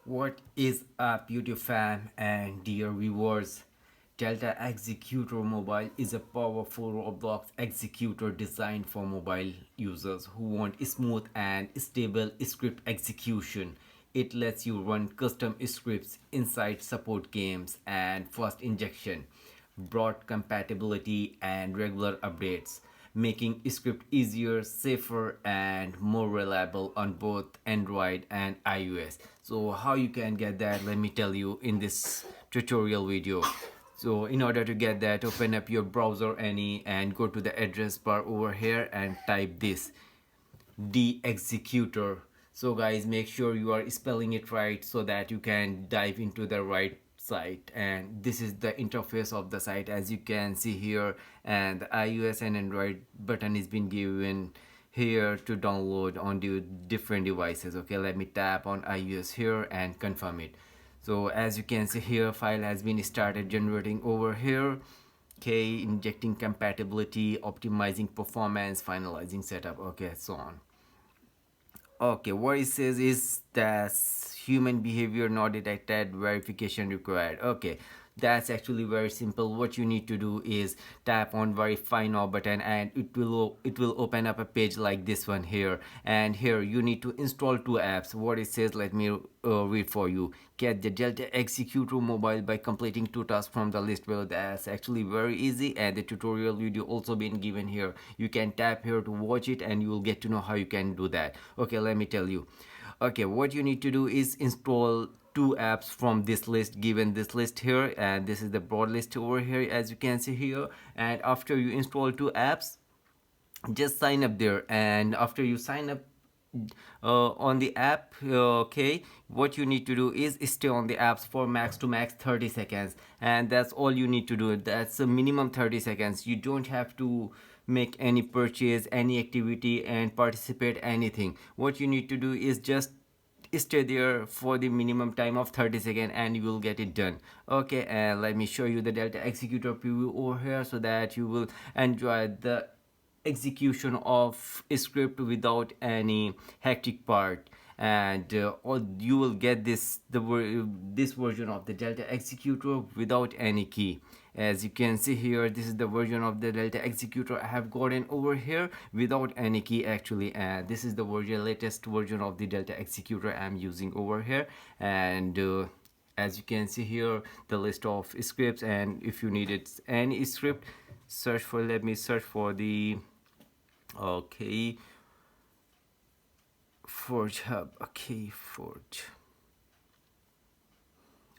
What is up, YouTube fam and dear viewers? Delta Executor Mobile is a powerful Roblox executor designed for mobile users who want smooth and stable script execution. It lets you run custom scripts inside support games and fast injection, broad compatibility, and regular updates, making script easier, safer, and more reliable on both Android and iOS. So how you can get that, let me tell you in this tutorial video. So in order to get that, open up your browser any and go to the address bar over here and type this the executor. So guys, make sure you are spelling it right so that you can dive into the right site. And this is the interface of the site, as you can see here, and the iOS and Android button is been given here to download on the different devices. Okay, let me tap on iOS here and confirm it. So as you can see here, file has been started generating over here. Okay, injecting compatibility, optimizing performance, finalizing setup, okay, so on. Okay, what it says is that human behavior not detected, verification required. Okay, that's actually very simple. What you need to do is tap on verify now button and it will open up a page like this one here. And here you need to install two apps. What it says, let me read for you. Get the Delta Executor mobile by completing two tasks from the list. Well, that's actually very easy, and the tutorial video also been given here. You can tap here to watch it and you will get to know how you can do that. Okay, let me tell you. Okay, what you need to do is install two apps from this list, given this list here, and this is the broad list over here, as you can see here. And after you install two apps, just sign up there. And after you sign up on the app, okay, what you need to do is stay on the apps for max 30 seconds, and that's all you need to do. That's a minimum 30 seconds. You don't have to make any purchase, any activity, and participate anything. What you need to do is just stay there for the minimum time of 30 seconds and you will get it done. Okay, and let me show you the Delta Executor preview over here so that you will enjoy the execution of a script without any hectic part. And you will get this version of the Delta Executor without any key. As you can see here, this is the version of the Delta Executor I have gotten over here without any key actually. And this is the latest version of the Delta Executor I'm using over here. And as you can see here, the list of scripts, and if you needed any script, let me search for the Forge Hub. Okay, Forge.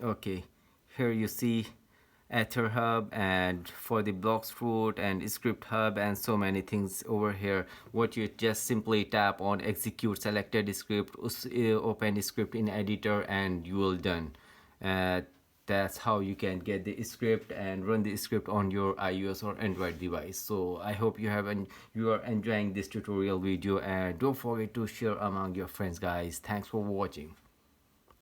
Okay, here you see Ether Hub, and for the blocks root and script hub and so many things over here. What you just simply tap on execute selected script, open script in editor, and you will done. That's how you can get the script and run the script on your iOS or Android device. So I hope you are enjoying this tutorial video, and don't forget to share among your friends, guys. Thanks for watching.